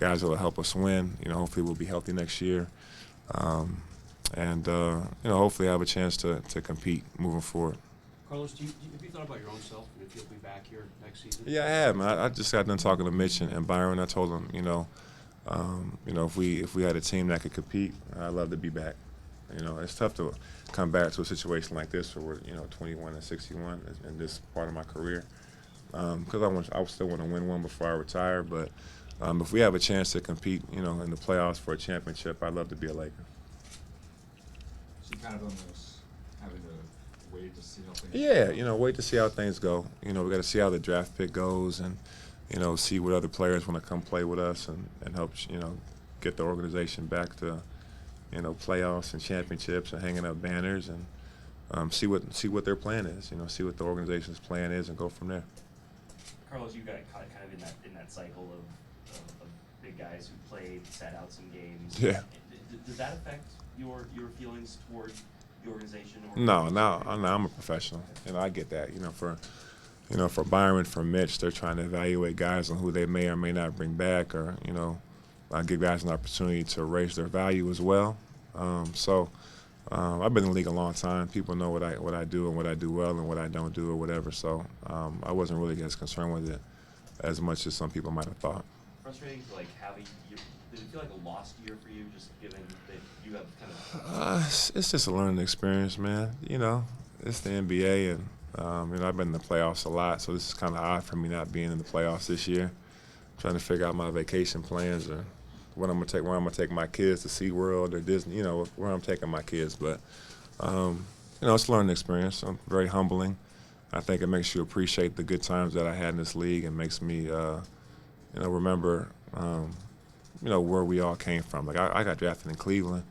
guys that will help us win. Hopefully we'll be healthy next year. And hopefully I have a chance to compete moving forward. Carlos, have you thought about your own self and if you'll be back here next season? Yeah, I have, man. I just got done talking to Mitch and Byron. I told them, if we had a team that could compete, I'd love to be back. It's tough to come back to a situation like this where we're 21 and 61 in this part of my career, because I still want to win one before I retire. But if we have a chance to compete, in the playoffs for a championship, I'd love to be a Laker. So kind of on this, having to wait to see how things Yeah, wait to see how things go. We got to see how the draft pick goes and, see what other players want to come play with us and help, get the organization back to, playoffs and championships and hanging up banners and see what their plan is, see what the organization's plan is and go from there. Carlos, you got caught kind of in that cycle of big guys who played, sat out some games. Yeah. Does that affect your feelings toward the organization? No, I'm a professional. I get that. For Byron, for Mitch, they're trying to evaluate guys on who they may or may not bring back, or give guys an opportunity to raise their value as well. I've been in the league a long time. People know what I do and what I do well and what I don't do or whatever. So I wasn't really as concerned with it as much as some people might have thought. Frustrating to have a year. Did it feel like a lost year for you, just given that you have kind of? It's just a learning experience, man. It's the NBA, and I've been in the playoffs a lot, so this is kind of odd for me not being in the playoffs this year. Trying to figure out my vacation plans or where I'm gonna take my kids to SeaWorld or Disney. Where I'm taking my kids, but it's a learning experience. Very humbling. I think it makes you appreciate the good times that I had in this league, and makes me, remember. Where we all came from. Like I got drafted in Cleveland.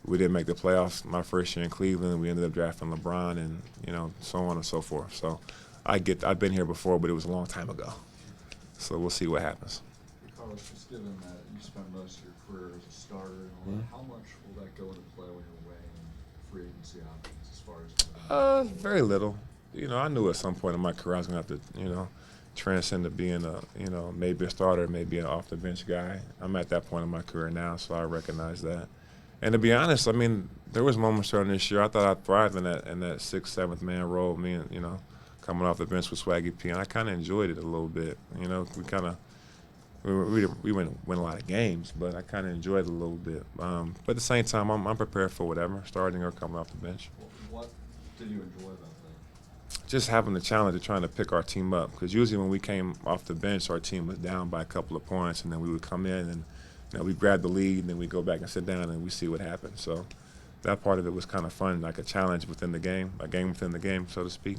We didn't make the playoffs my first year in Cleveland. We ended up drafting LeBron and, so on and so forth. So I've been here before, but it was a long time ago. So we'll see what happens. Carlos, just given that you spent most of your career as a starter and all that, how much will that go into play when you're weighing free agency options as far as? Very little. I knew at some point in my career I was going to have to, transcend to being maybe a starter, maybe an off the bench guy. I'm at that point in my career now, so I recognize that. And to be honest, there was moments during this year I thought I'd thrive in that 6th, 7th man role. Me and coming off the bench with Swaggy P, and I kind of enjoyed it a little bit. We win a lot of games, but I kind of enjoyed it a little bit. But at the same time, I'm prepared for whatever, starting or coming off the bench. What did you enjoy about that? Just having the challenge of trying to pick our team up, because usually when we came off the bench, our team was down by a couple of points, and then we would come in and we grab the lead, and then we go back and sit down and we see what happens. So that part of it was kind of fun, like a challenge within the game, a game within the game, so to speak.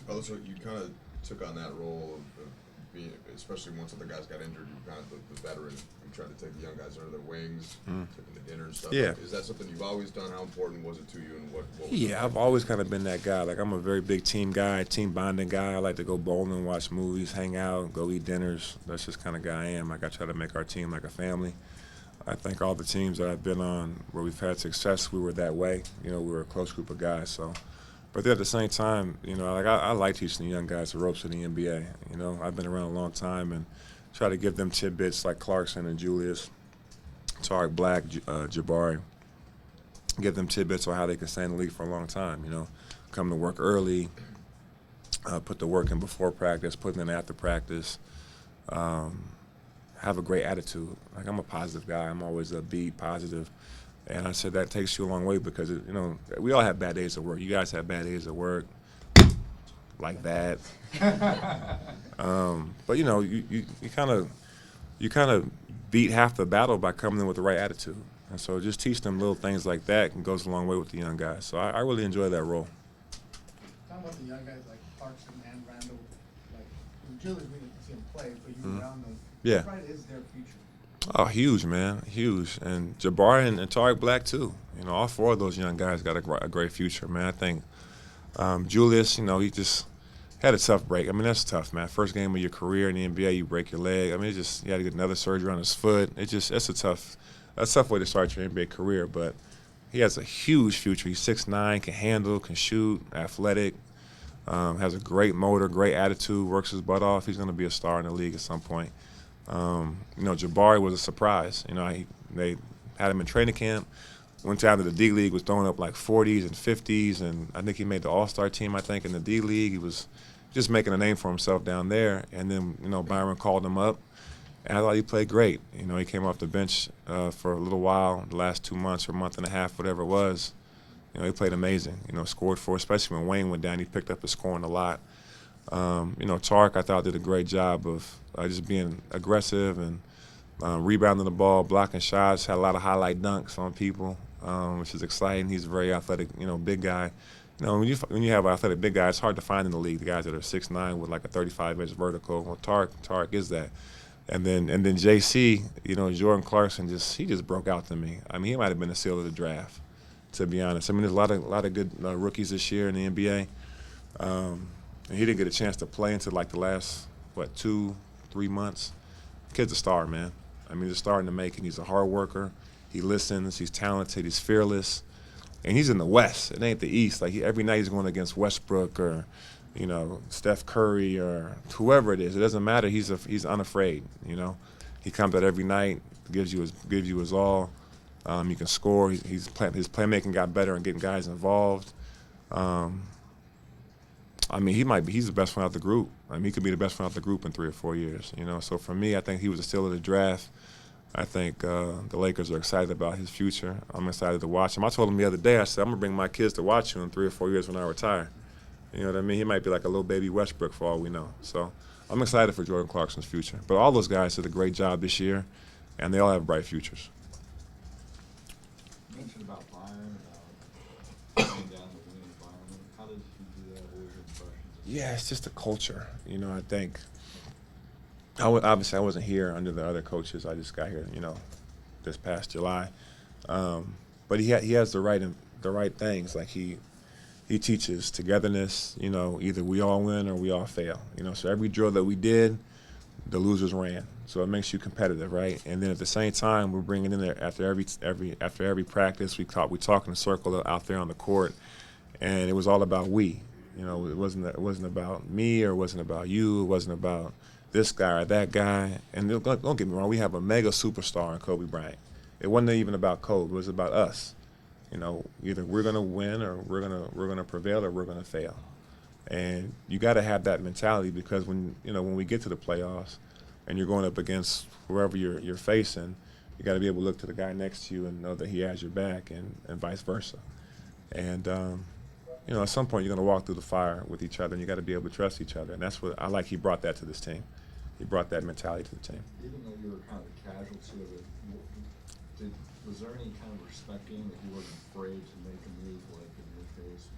Oh, so you kind of took on that role of being, especially once other guys got injured, you were kind of the veteran and tried to take the young guys under their wings, took them to dinner and stuff. Yeah. Like, is that something you've always done? How important was it to you, and what was Yeah, I've always kind of been that guy. Like, I'm a very big team guy, team bonding guy. I like to go bowling, watch movies, hang out, go eat dinners. That's just kind of guy I am. Like, I try to make our team like a family. I think all the teams that I've been on where we've had success, we were that way. We were a close group of guys. So, but then at the same time, I like teaching the young guys the ropes of the NBA. I've been around a long time and try to give them tidbits like Clarkson and Julius, Tariq Black, Jabari. Give them tidbits on how they can stay in the league for a long time. Come to work early, put the work in before practice, put it in after practice. Have a great attitude. Like, I'm a positive guy. I'm always upbeat, positive. And I said that takes you a long way because, we all have bad days at work. You guys have bad days at work, like that. But, you kind of beat half the battle by coming in with the right attitude. And so just teach them little things like that and goes a long way with the young guys. So I really enjoy that role. Talking about the young guys like Clarkson and Randall, like Julius, we didn't see him play, but you were around them. Yeah. What pride is their future? Oh, huge, man, huge. And Jabari and Tariq Black, too. All four of those young guys got a great future, man. I think Julius, he just had a tough break. That's tough, man. First game of your career in the NBA, you break your leg. He had to get another surgery on his foot. That's a tough way to start your NBA career, but he has a huge future. He's 6'9", can handle, can shoot, athletic. has a great motor, great attitude, works his butt off. He's going to be a star in the league at some point. Jabari was a surprise. They had him in training camp. Went down to the D League, was throwing up like 40s and 50s, and I think he made the All-Star team, I think, in the D League. He was just making a name for himself down there. And then, Byron called him up, and I thought he played great. He came off the bench for a little while, the last 2 months or a month and a half, whatever it was. He played amazing. Scored for, especially when Wayne went down, he picked up his scoring a lot. Tark, I thought, did a great job of just being aggressive and rebounding the ball, blocking shots, had a lot of highlight dunks on people, which is exciting. He's a very athletic, big guy. When you have an athletic big guy, it's hard to find in the league, the guys that are 6'9" with like a 35-inch vertical. Well, Tark is that. And then JC, Jordan Clarkson, he just broke out to me. I mean, he might have been the seal of the draft, to be honest. I mean, there's a lot of good rookies this year in the NBA. And he didn't get a chance to play until like the last, 2-3 months. Kid's a star, man. I mean, he's a star in the making. He's a hard worker. He listens. He's talented. He's fearless. And he's in the West. It ain't the East. Like, every night he's going against Westbrook or, Steph Curry or whoever it is. It doesn't matter. He's unafraid, He comes out every night, gives you his all. He can score. His playmaking got better and getting guys involved. I mean, he's the best one out the group. I mean, he could be the best one out the group in 3 or 4 years, So for me, I think he was a steal of the draft. I think the Lakers are excited about his future. I'm excited to watch him. I told him the other day, I said, I'm going to bring my kids to watch you in 3 or 4 years when I retire. You know what I mean? He might be like a little baby Westbrook for all we know. So I'm excited for Jordan Clarkson's future. But all those guys did a great job this year, and they all have bright futures. You mentioned about Byron, about playing down the winning environment. How did he do that? What was your impressions? Yeah, it's just a culture. I think obviously I wasn't here under the other coaches. I just got here, this past July. But he has the right things. Like he teaches togetherness. Either we all win or we all fail. So every drill that we did, the losers ran. So it makes you competitive, right? And then at the same time, we're bringing in there after every practice. We talk in a circle out there on the court, and it was all about we. It wasn't about me or it wasn't about you. It wasn't about this guy or that guy. And don't get me wrong, we have a mega superstar in Kobe Bryant. It wasn't even about Kobe. It was about us. Either we're gonna win or we're gonna prevail or we're gonna fail. And you got to have that mentality because when we get to the playoffs and you're going up against whoever you're facing, you got to be able to look to the guy next to you and know that he has your back and vice versa. And at some point you're going to walk through the fire with each other, and you got to be able to trust each other. And that's what I like. He brought that to this team. He brought that mentality to the team. Even though you were kind of a casualty of it, was there any kind of respect in that he wasn't afraid to make a move like in your case?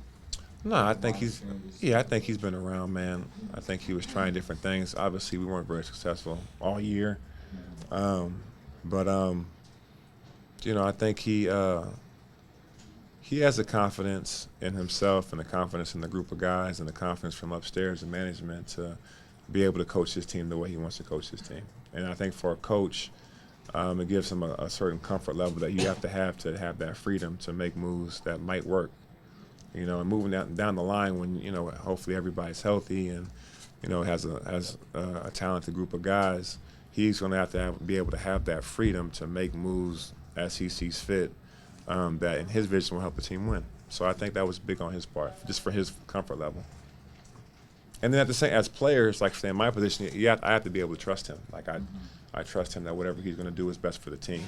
No, I think he's been around, man. I think he was trying different things. Obviously, we weren't very successful all year. But I think he has the confidence in himself and the confidence in the group of guys and the confidence from upstairs and management to be able to coach his team the way he wants to coach his team. And I think for a coach, it gives him a certain comfort level that you have to have that freedom to make moves that might work. And moving down the line when, hopefully everybody's healthy and, has a talented group of guys, he's going to have to be able to have that freedom to make moves as he sees fit that in his vision will help the team win. So I think that was big on his part, just for his comfort level. And then at the same, as players, like say in my position, I have to be able to trust him. Like I trust him that whatever he's going to do is best for the team.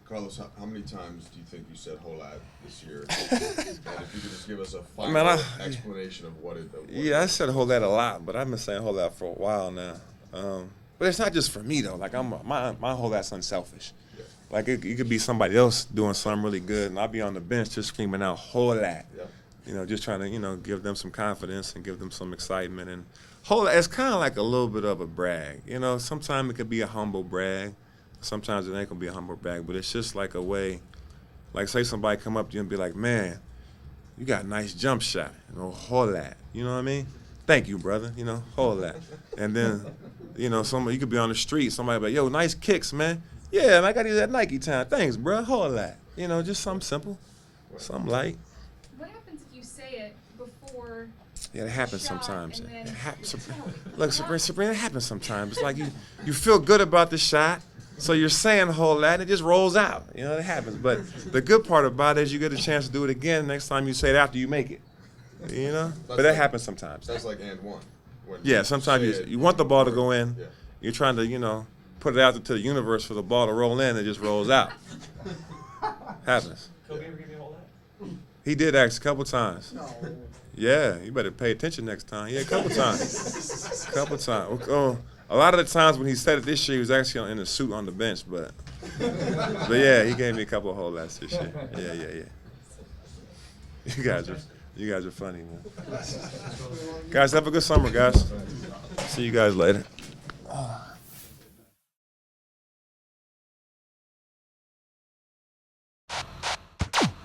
Carlos, how many times do you think you said "hola" this year? And if you could just give us a final explanation of what it. I said "hold that" a lot, but I've been saying "hold that" for a while now. But it's not just for me though. Like my "hold that's" unselfish. Yeah. Like it could be somebody else doing something really good, and I'll be on the bench just screaming out "hold that." Yeah. Just trying to give them some confidence and give them some excitement. And hold that, it's kind of like a little bit of a brag. Sometimes it could be a humble brag. Sometimes it ain't gonna be a humble brag, but it's just like a way, like say somebody come up to you and be like, man, you got a nice jump shot, hold that, you know what I mean? Thank you, brother, hold that. And then, somebody, you could be on the street, somebody be like, yo, nice kicks, man. Yeah, man, I got these at Nike Town. Thanks, bro, hold that. Just something simple, something light. what happens if you say it before? Yeah, it happens shot sometimes. and then It happens. the penalty? Look, Sabrina, it happens sometimes. It's like you feel good about the shot, so you're saying a whole lot, and it just rolls out. You know, it happens. But the good part about it is you get a chance to do it again next time you say it after you make it. You know? But that happens sometimes. That's like and one. When Yeah, sometimes say you it you want the ball to go before- in. Yeah. You're trying to, put it out to the universe for the ball to roll in, and it just rolls out. Happens. Kobe ever give you all that? He did ask a couple times. No. Yeah, you better pay attention next time. Yeah, a couple times. Oh, a lot of the times when he said it this year, he was actually in a suit on the bench, but yeah, he gave me a couple of whole lots this year. Yeah. You guys are funny, man. Guys, have a good summer, guys. See you guys later.